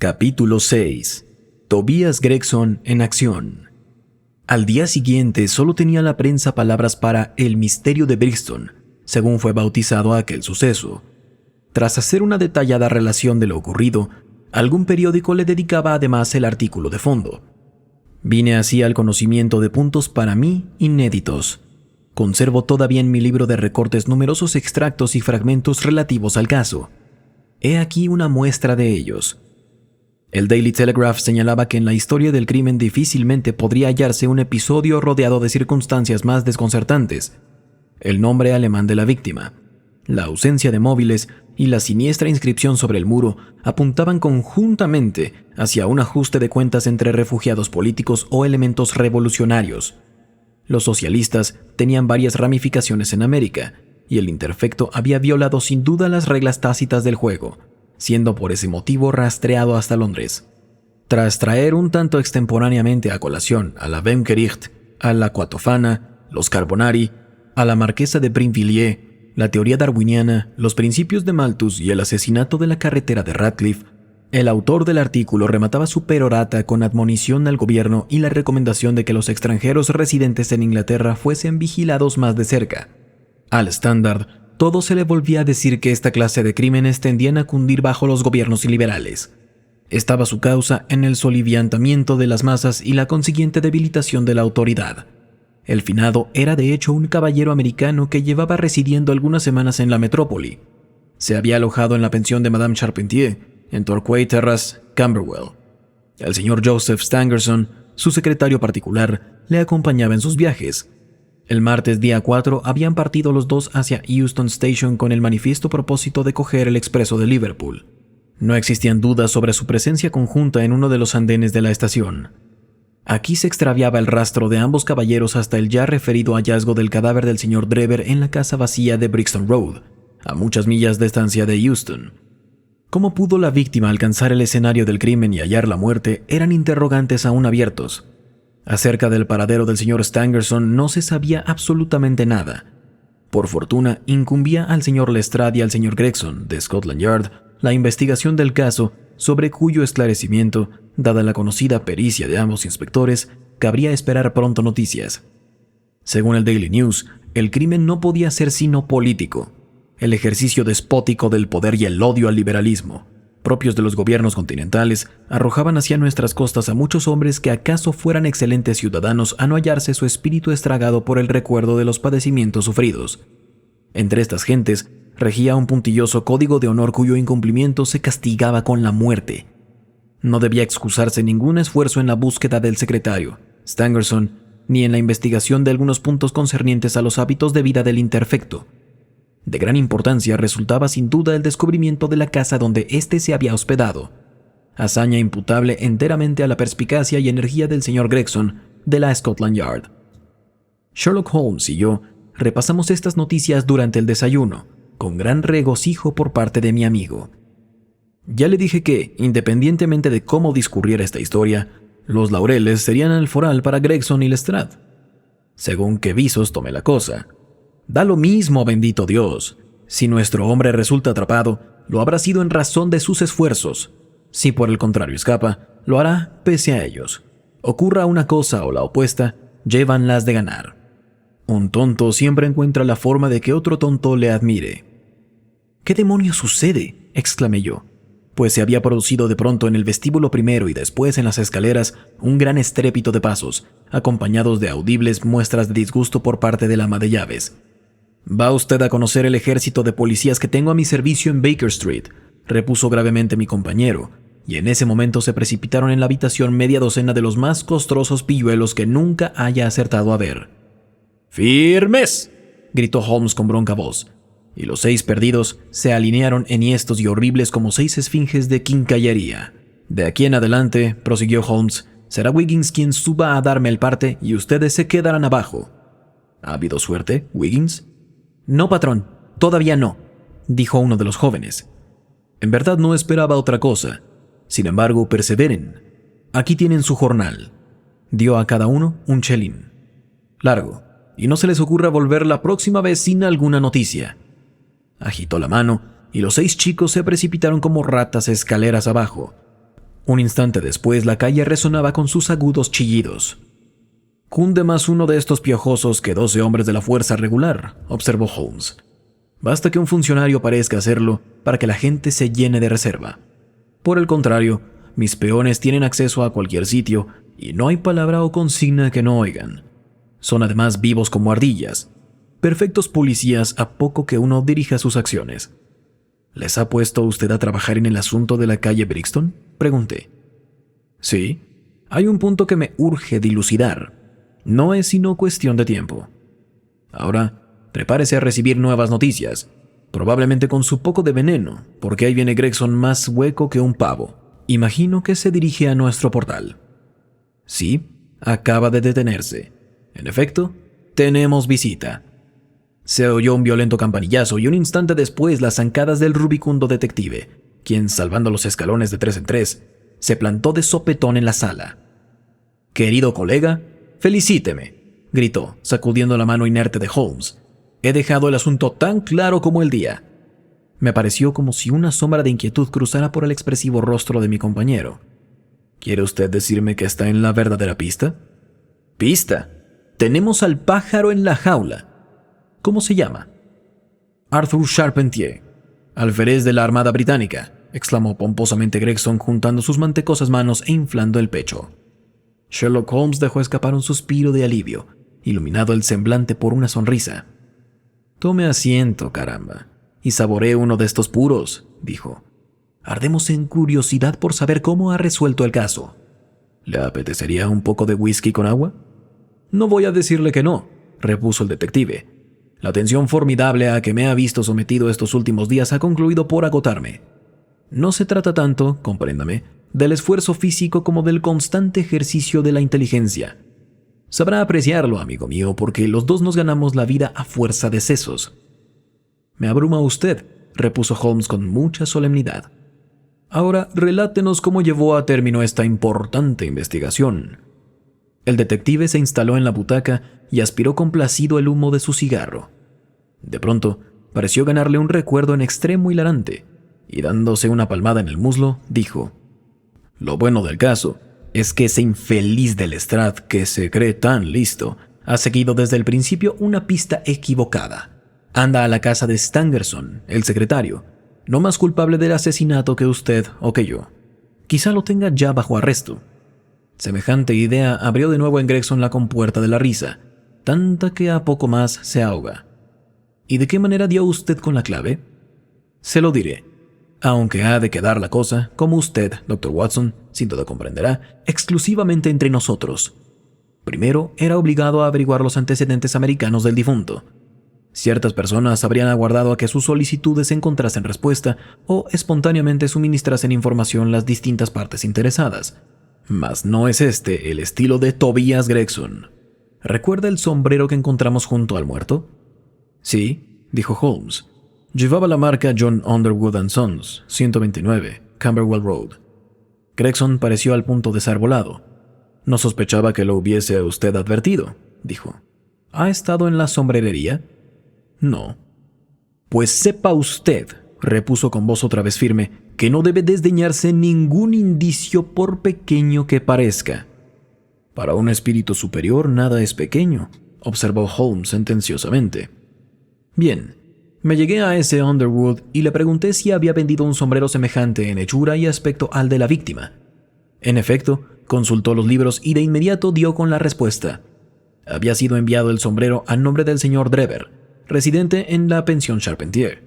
Capítulo 6. Tobias Gregson en acción. Al día siguiente solo tenía la prensa palabras para el misterio de Brixton, según fue bautizado aquel suceso. Tras hacer una detallada relación de lo ocurrido, algún periódico le dedicaba además el artículo de fondo. Vine así al conocimiento de puntos para mí inéditos. Conservo todavía en mi libro de recortes numerosos extractos y fragmentos relativos al caso. He aquí una muestra de ellos. El Daily Telegraph señalaba que en la historia del crimen difícilmente podría hallarse un episodio rodeado de circunstancias más desconcertantes. El nombre alemán de la víctima, la ausencia de móviles y la siniestra inscripción sobre el muro apuntaban conjuntamente hacia un ajuste de cuentas entre refugiados políticos o elementos revolucionarios. Los socialistas tenían varias ramificaciones en América, y el interfecto había violado sin duda las reglas tácitas del juego, siendo por ese motivo rastreado hasta Londres. Tras traer un tanto extemporáneamente a colación a la Wemgericht, a la Quatofana, los Carbonari, a la marquesa de Brinvilliers, la teoría darwiniana, los principios de Malthus y el asesinato de la carretera de Radcliffe, el autor del artículo remataba su perorata con admonición al gobierno y la recomendación de que los extranjeros residentes en Inglaterra fuesen vigilados más de cerca. Al Standard, todo se le volvía a decir que esta clase de crímenes tendían a cundir bajo los gobiernos liberales. Estaba su causa en el soliviantamiento de las masas y la consiguiente debilitación de la autoridad. El finado era de hecho un caballero americano que llevaba residiendo algunas semanas en la metrópoli. Se había alojado en la pensión de Madame Charpentier, en Torquay Terrace, Camberwell. El señor Joseph Stangerson, su secretario particular, le acompañaba en sus viajes. El martes día 4 habían partido los dos hacia Euston Station con el manifiesto propósito de coger el expreso de Liverpool. No existían dudas sobre su presencia conjunta en uno de los andenes de la estación. Aquí se extraviaba el rastro de ambos caballeros hasta el ya referido hallazgo del cadáver del señor Drever en la casa vacía de Brixton Road, a muchas millas de distancia de Euston. ¿Cómo pudo la víctima alcanzar el escenario del crimen y hallar la muerte? Eran interrogantes aún abiertos. Acerca del paradero del señor Stangerson no se sabía absolutamente nada. Por fortuna, incumbía al señor Lestrade y al señor Gregson, de Scotland Yard, la investigación del caso, sobre cuyo esclarecimiento, dada la conocida pericia de ambos inspectores, cabría esperar pronto noticias. Según el Daily News, el crimen no podía ser sino político. El ejercicio despótico del poder y el odio al liberalismo, propios de los gobiernos continentales, arrojaban hacia nuestras costas a muchos hombres que acaso fueran excelentes ciudadanos a no hallarse su espíritu estragado por el recuerdo de los padecimientos sufridos. Entre estas gentes regía un puntilloso código de honor cuyo incumplimiento se castigaba con la muerte. No debía excusarse ningún esfuerzo en la búsqueda del secretario, Stangerson, ni en la investigación de algunos puntos concernientes a los hábitos de vida del interfecto. De gran importancia resultaba sin duda el descubrimiento de la casa donde éste se había hospedado, hazaña imputable enteramente a la perspicacia y energía del señor Gregson de la Scotland Yard. Sherlock Holmes y yo repasamos estas noticias durante el desayuno, con gran regocijo por parte de mi amigo. Ya le dije que, independientemente de cómo discurriera esta historia, los laureles serían el foral para Gregson y Lestrade. Según qué visos tomé la cosa. Da lo mismo, bendito Dios. Si nuestro hombre resulta atrapado, lo habrá sido en razón de sus esfuerzos. Si por el contrario escapa, lo hará pese a ellos. Ocurra una cosa o la opuesta, llevan las de ganar. Un tonto siempre encuentra la forma de que otro tonto le admire. ¿Qué demonios sucede?, exclamé yo, pues se había producido de pronto en el vestíbulo primero y después en las escaleras un gran estrépito de pasos, acompañados de audibles muestras de disgusto por parte del ama de llaves. «Va usted a conocer el ejército de policías que tengo a mi servicio en Baker Street», repuso gravemente mi compañero, y en ese momento se precipitaron en la habitación media docena de los más costrosos pilluelos que nunca haya acertado a ver. «¡Firmes!», gritó Holmes con bronca voz, y los 6 perdidos se alinearon enhiestos y horribles como 6 esfinges de quincallería. «De aquí en adelante», prosiguió Holmes, «será Wiggins quien suba a darme el parte y ustedes se quedarán abajo». «¿Ha habido suerte, Wiggins?» «No, patrón, todavía no», dijo uno de los jóvenes. En verdad no esperaba otra cosa. Sin embargo, perseveren. Aquí tienen su jornal. Dio a cada uno un chelín. Largo, y no se les ocurra volver la próxima vez sin alguna noticia. Agitó la mano, y los 6 chicos se precipitaron como ratas escaleras abajo. Un instante después, la calle resonaba con sus agudos chillidos. «Cunde más uno de estos piojosos que 12 hombres de la fuerza regular», observó Holmes. «Basta que un funcionario parezca hacerlo para que la gente se llene de reserva. Por el contrario, mis peones tienen acceso a cualquier sitio y no hay palabra o consigna que no oigan. Son además vivos como ardillas, perfectos policías a poco que uno dirija sus acciones». «¿Les ha puesto usted a trabajar en el asunto de la calle Brixton?», pregunté. «Sí, hay un punto que me urge dilucidar. No es sino cuestión de tiempo. Ahora, prepárese a recibir nuevas noticias, probablemente con su poco de veneno, porque ahí viene Gregson más hueco que un pavo. Imagino que se dirige a nuestro portal». Sí, acaba de detenerse. En efecto, tenemos visita. Se oyó un violento campanillazo y un instante después las zancadas del rubicundo detective, quien, salvando los escalones de 3 en 3, se plantó de sopetón en la sala. «Querido colega, felicíteme», gritó, sacudiendo la mano inerte de Holmes. «He dejado el asunto tan claro como el día». Me pareció como si una sombra de inquietud cruzara por el expresivo rostro de mi compañero. «¿Quiere usted decirme que está en la verdadera pista?» «¿Pista? Tenemos al pájaro en la jaula». «¿Cómo se llama?» «Arthur Charpentier, alférez de la Armada Británica», exclamó pomposamente Gregson, juntando sus mantecosas manos e inflando el pecho. Sherlock Holmes dejó escapar un suspiro de alivio, iluminado el semblante por una sonrisa. «Tome asiento, caramba, y saboree uno de estos puros», dijo. «Ardemos en curiosidad por saber cómo ha resuelto el caso. ¿Le apetecería un poco de whisky con agua?» «No voy a decirle que no», repuso el detective. «La tensión formidable a que me ha visto sometido estos últimos días ha concluido por agotarme. No se trata tanto, compréndame, del esfuerzo físico como del constante ejercicio de la inteligencia. Sabrá apreciarlo, amigo mío, porque los dos nos ganamos la vida a fuerza de sesos». «Me abruma usted», repuso Holmes con mucha solemnidad. «Ahora relátenos cómo llevó a término esta importante investigación». El detective se instaló en la butaca y aspiró complacido el humo de su cigarro. De pronto, pareció ganarle un recuerdo en extremo hilarante, y dándose una palmada en el muslo, dijo: «Lo bueno del caso es que ese infeliz de Lestrade, que se cree tan listo, ha seguido desde el principio una pista equivocada. Anda a la casa de Stangerson, el secretario, no más culpable del asesinato que usted o que yo. Quizá lo tenga ya bajo arresto». Semejante idea abrió de nuevo en Gregson la compuerta de la risa, tanta que a poco más se ahoga. «¿Y de qué manera dio usted con la clave?» «Se lo diré, aunque ha de quedar la cosa, como usted, Dr. Watson, sin duda comprenderá, exclusivamente entre nosotros. Primero, era obligado a averiguar los antecedentes americanos del difunto. Ciertas personas habrían aguardado a que sus solicitudes encontrasen respuesta o espontáneamente suministrasen información las distintas partes interesadas. Mas no es este el estilo de Tobias Gregson. ¿Recuerda el sombrero que encontramos junto al muerto?» «Sí», dijo Holmes. «Llevaba la marca John Underwood & Sons, 129, Camberwell Road». Gregson pareció al punto desarbolado. «No sospechaba que lo hubiese usted advertido», dijo. «¿Ha estado en la sombrerería?» «No». «Pues sepa usted», repuso con voz otra vez firme, «que no debe desdeñarse ningún indicio por pequeño que parezca». «Para un espíritu superior nada es pequeño», observó Holmes sentenciosamente. «Bien, me llegué a ese Underwood y le pregunté si había vendido un sombrero semejante en hechura y aspecto al de la víctima. En efecto, consultó los libros y de inmediato dio con la respuesta. Había sido enviado el sombrero a nombre del señor Drever, residente en la pensión Charpentier,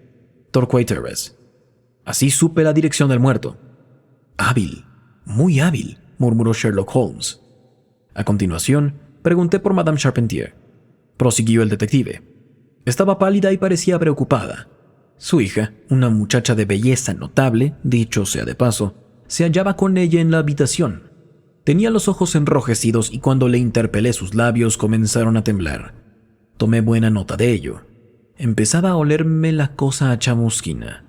Torquay Terrace. Así supe la dirección del muerto». «Hábil, muy hábil», murmuró Sherlock Holmes. A continuación, pregunté por Madame Charpentier. Prosiguió el detective. Estaba pálida y parecía preocupada. Su hija, una muchacha de belleza notable, dicho sea de paso, se hallaba con ella en la habitación. Tenía los ojos enrojecidos y cuando le interpelé sus labios comenzaron a temblar. Tomé buena nota de ello. Empezaba a olerme la cosa a chamusquina.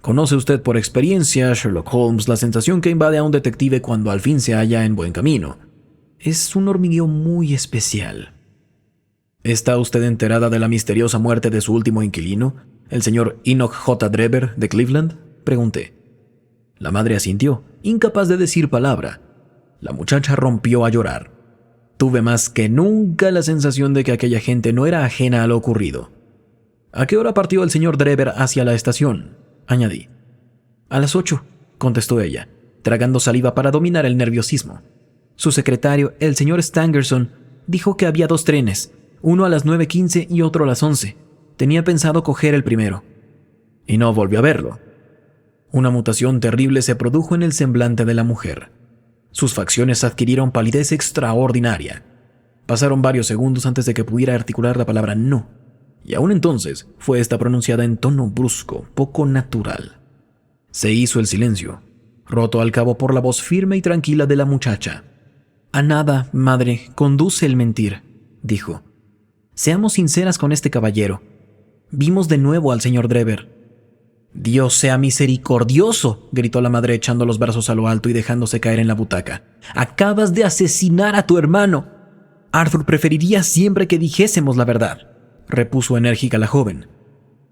Conoce usted por experiencia, Sherlock Holmes, la sensación que invade a un detective cuando al fin se halla en buen camino. Es un hormigueo muy especial. ¿Está usted enterada de la misteriosa muerte de su último inquilino, el señor Enoch J. Drever de Cleveland?, pregunté. La madre asintió, incapaz de decir palabra. La muchacha rompió a llorar. Tuve más que nunca la sensación de que aquella gente no era ajena a lo ocurrido. «¿A qué hora partió el señor Drever hacia la estación?», añadí. «A las 8», contestó ella, tragando saliva para dominar el nerviosismo. Su secretario, el señor Stangerson, dijo que había 2 trenes, uno a las 9:15 y otro a las 11. Tenía pensado coger el primero. Y no volvió a verlo. Una mutación terrible se produjo en el semblante de la mujer. Sus facciones adquirieron palidez extraordinaria. Pasaron varios segundos antes de que pudiera articular la palabra no, y aún entonces fue esta pronunciada en tono brusco, poco natural. Se hizo el silencio, roto al cabo por la voz firme y tranquila de la muchacha. «A nada, madre, conduce el mentir», dijo. «Seamos sinceras con este caballero. Vimos de nuevo al señor Drever». «Dios sea misericordioso», gritó la madre echando los brazos a lo alto y dejándose caer en la butaca. «Acabas de asesinar a tu hermano». «Arthur preferiría siempre que dijésemos la verdad», repuso enérgica la joven.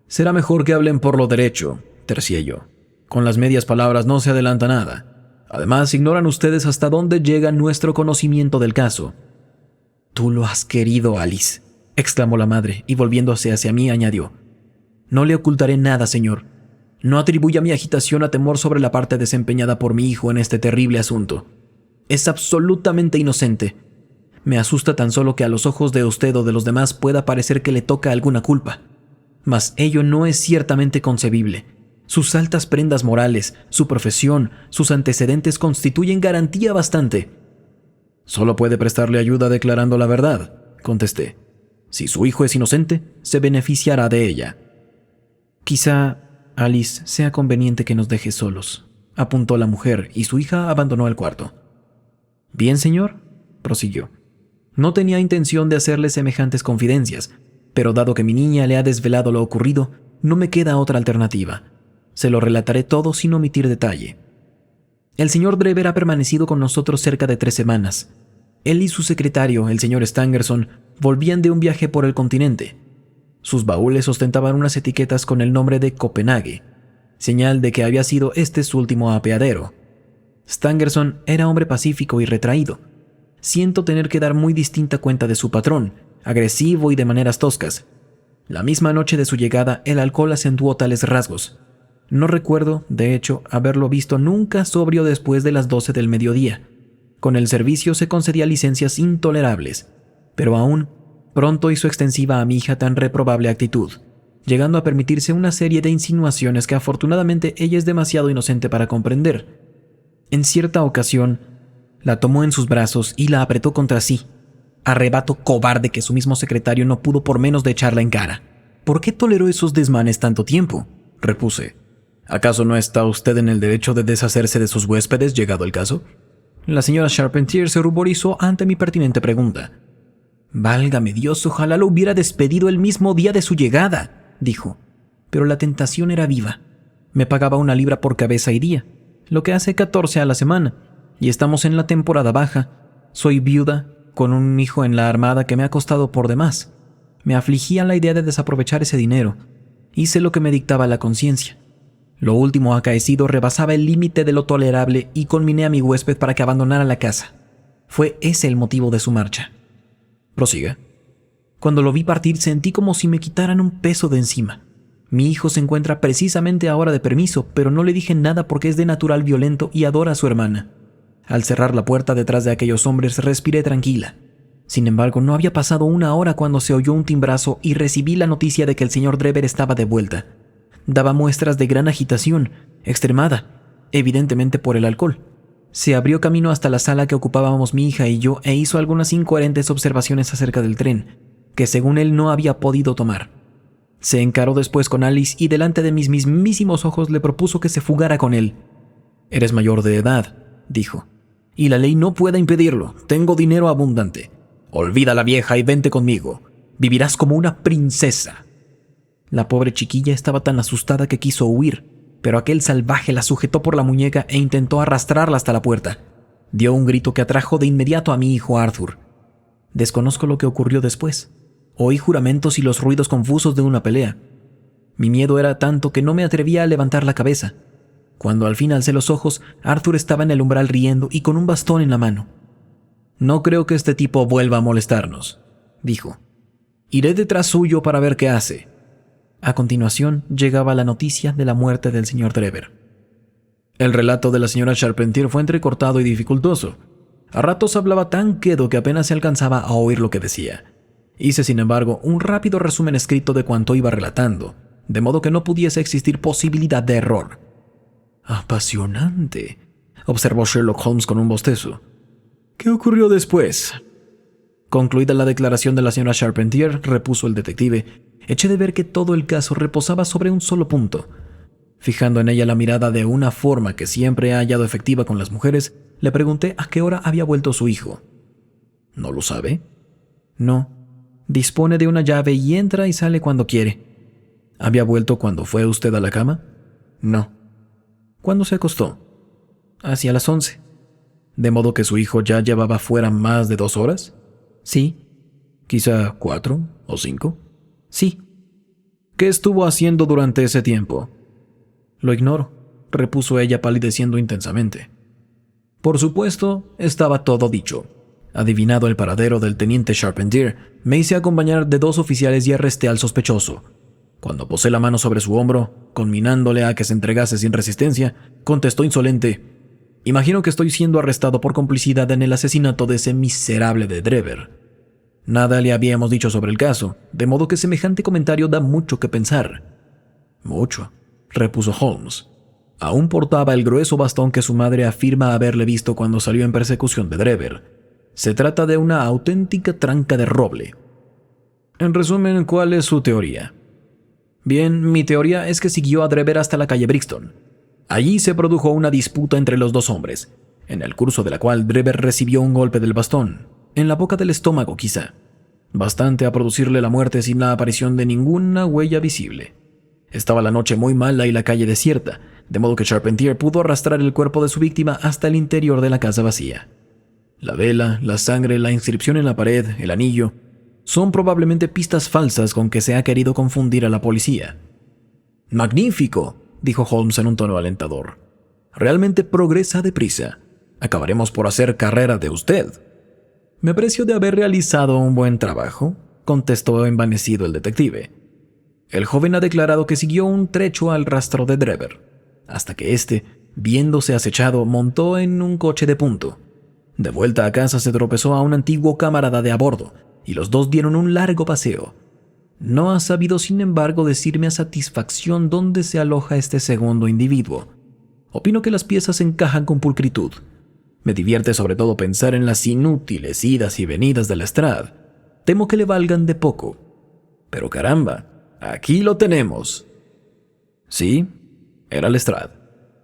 «Será mejor que hablen por lo derecho», tercié yo. «Con las medias palabras no se adelanta nada. Además, ignoran ustedes hasta dónde llega nuestro conocimiento del caso». «Tú lo has querido, Alice», exclamó la madre, y volviéndose hacia mí añadió. «No le ocultaré nada, señor. No atribuya mi agitación a temor sobre la parte desempeñada por mi hijo en este terrible asunto. Es absolutamente inocente. Me asusta tan solo que a los ojos de usted o de los demás pueda parecer que le toca alguna culpa. Mas ello no es ciertamente concebible. Sus altas prendas morales, su profesión, sus antecedentes constituyen garantía bastante». «Solo puede prestarle ayuda declarando la verdad», contesté. «Si su hijo es inocente, se beneficiará de ella». «Quizá, Alice, sea conveniente que nos deje solos», apuntó la mujer, y su hija abandonó el cuarto. «Bien, señor», prosiguió. «No tenía intención de hacerle semejantes confidencias, pero dado que mi niña le ha desvelado lo ocurrido, no me queda otra alternativa. Se lo relataré todo sin omitir detalle. El señor Drever ha permanecido con nosotros cerca de 3 semanas. Él y su secretario, el señor Stangerson, volvían de un viaje por el continente. Sus baúles ostentaban unas etiquetas con el nombre de Copenhague, señal de que había sido este su último apeadero. Stangerson era hombre pacífico y retraído. Siento tener que dar muy distinta cuenta de su patrón, agresivo y de maneras toscas. La misma noche de su llegada, el alcohol acentuó tales rasgos. No recuerdo, de hecho, haberlo visto nunca sobrio después de las 12 del mediodía. Con el servicio se concedía licencias intolerables, pero aún pronto hizo extensiva a mi hija tan reprobable actitud, llegando a permitirse una serie de insinuaciones que afortunadamente ella es demasiado inocente para comprender. En cierta ocasión, la tomó en sus brazos y la apretó contra sí, arrebato cobarde que su mismo secretario no pudo por menos de echarla en cara. «¿Por qué toleró esos desmanes tanto tiempo?», repuse. «¿Acaso no está usted en el derecho de deshacerse de sus huéspedes, llegado el caso?». La señora Charpentier se ruborizó ante mi pertinente pregunta. «Válgame Dios, ojalá lo hubiera despedido el mismo día de su llegada», dijo. Pero la tentación era viva. Me pagaba 1 libra por cabeza y día, lo que hace 14 a la semana, y estamos en la temporada baja. Soy viuda, con un hijo en la armada que me ha costado por demás. Me afligía la idea de desaprovechar ese dinero. Hice lo que me dictaba la conciencia. Lo último acaecido rebasaba el límite de lo tolerable y conminé a mi huésped para que abandonara la casa. Fue ese el motivo de su marcha». «Prosiga». «Cuando lo vi partir sentí como si me quitaran un peso de encima. Mi hijo se encuentra precisamente ahora de permiso, pero no le dije nada porque es de natural violento y adora a su hermana. Al cerrar la puerta detrás de aquellos hombres respiré tranquila. Sin embargo, no había pasado 1 hora cuando se oyó un timbrazo y recibí la noticia de que el señor Drever estaba de vuelta. Daba muestras de gran agitación, extremada, evidentemente por el alcohol. Se abrió camino hasta la sala que ocupábamos mi hija y yo e hizo algunas incoherentes observaciones acerca del tren, que según él no había podido tomar. Se encaró después con Alice y delante de mis mismísimos ojos le propuso que se fugara con él. «Eres mayor de edad», dijo, «y la ley no puede impedirlo. Tengo dinero abundante. Olvida a la vieja y vente conmigo. Vivirás como una princesa». La pobre chiquilla estaba tan asustada que quiso huir, pero aquel salvaje la sujetó por la muñeca e intentó arrastrarla hasta la puerta. Dio un grito que atrajo de inmediato a mi hijo Arthur. Desconozco lo que ocurrió después. Oí juramentos y los ruidos confusos de una pelea. Mi miedo era tanto que no me atrevía a levantar la cabeza. Cuando al fin alcé los ojos, Arthur estaba en el umbral riendo y con un bastón en la mano. «No creo que este tipo vuelva a molestarnos», dijo. «Iré detrás suyo para ver qué hace». A continuación llegaba la noticia de la muerte del señor Drever. El relato de la señora Charpentier fue entrecortado y dificultoso. A ratos hablaba tan quedo que apenas se alcanzaba a oír lo que decía. Hice, sin embargo, un rápido resumen escrito de cuanto iba relatando, de modo que no pudiese existir posibilidad de error. «Apasionante», observó Sherlock Holmes con un bostezo. «¿Qué ocurrió después?» Concluida la declaración de la señora Charpentier, repuso el detective, eché de ver que todo el caso reposaba sobre un solo punto. Fijando en ella la mirada de una forma que siempre he hallado efectiva con las mujeres, le pregunté a qué hora había vuelto su hijo. «¿No lo sabe?» «No. Dispone de una llave y entra y sale cuando quiere». «¿Había vuelto cuando fue usted a la cama?» «No». «¿Cuándo se acostó?» «Hacia las 11». «¿De modo que su hijo ya llevaba fuera más de 2 horas?» «Sí». «¿Quizá 4 o 5?» «Sí». «¿Qué estuvo haciendo durante ese tiempo?» «Lo ignoro», repuso ella palideciendo intensamente. Por supuesto, estaba todo dicho. Adivinado el paradero del teniente Charpentier, me hice acompañar de 2 oficiales y arresté al sospechoso. Cuando posé la mano sobre su hombro, conminándole a que se entregase sin resistencia, contestó insolente: «Imagino que estoy siendo arrestado por complicidad en el asesinato de ese miserable de Drever». Nada le habíamos dicho sobre el caso, de modo que semejante comentario da mucho que pensar. «Mucho», repuso Holmes. Aún portaba el grueso bastón que su madre afirma haberle visto cuando salió en persecución de Drever. Se trata de una auténtica tranca de roble. En resumen, ¿cuál es su teoría? Bien, mi teoría es que siguió a Drever hasta la calle Brixton. Allí se produjo una disputa entre los 2 hombres, en el curso de la cual Drever recibió un golpe del bastón, en la boca del estómago quizá, bastante a producirle la muerte sin la aparición de ninguna huella visible. Estaba la noche muy mala y la calle desierta, de modo que Charpentier pudo arrastrar el cuerpo de su víctima hasta el interior de la casa vacía. La vela, la sangre, la inscripción en la pared, el anillo, son probablemente pistas falsas con que se ha querido confundir a la policía. «Magnífico», dijo Holmes en un tono alentador. «Realmente progresa deprisa. Acabaremos por hacer carrera de usted». «Me pareció de haber realizado un buen trabajo», contestó envanecido el detective. El joven ha declarado que siguió un trecho al rastro de Drever, hasta que éste, viéndose acechado, montó en un coche de punto. De vuelta a casa se tropezó a un antiguo camarada de a bordo, y los 2 dieron un largo paseo. No ha sabido, sin embargo, decirme a satisfacción dónde se aloja este segundo individuo. Opino que las piezas encajan con pulcritud. Me divierte sobre todo pensar en las inútiles idas y venidas de Lestrade. Temo que le valgan de poco. Pero caramba, aquí lo tenemos. Sí, era Lestrade,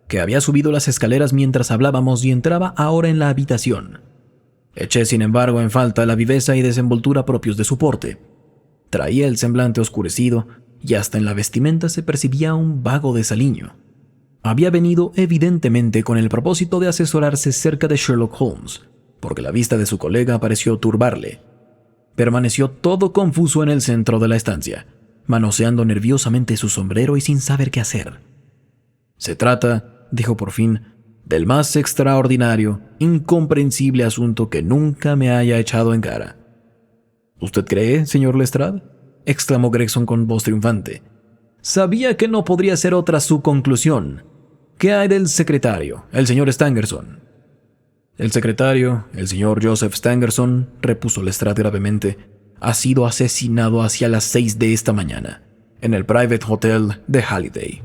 que había subido las escaleras mientras hablábamos y entraba ahora en la habitación. Eché, sin embargo, en falta la viveza y desenvoltura propios de su porte. Traía el semblante oscurecido y hasta en la vestimenta se percibía un vago desaliño. Había venido evidentemente con el propósito de asesorarse cerca de Sherlock Holmes, porque la vista de su colega pareció turbarle. Permaneció todo confuso en el centro de la estancia, manoseando nerviosamente su sombrero y sin saber qué hacer. «Se trata», dijo por fin, «del más extraordinario, incomprensible asunto que nunca me haya echado en cara». «¿Usted cree, señor Lestrade?», exclamó Gregson con voz triunfante. «Sabía que no podría ser otra su conclusión. ¿Qué hay del secretario, el señor Stangerson?» «El secretario, el señor Joseph Stangerson», repuso Lestrade gravemente, «ha sido asesinado hacia las 6 de esta mañana, en el Private Hotel de Halliday».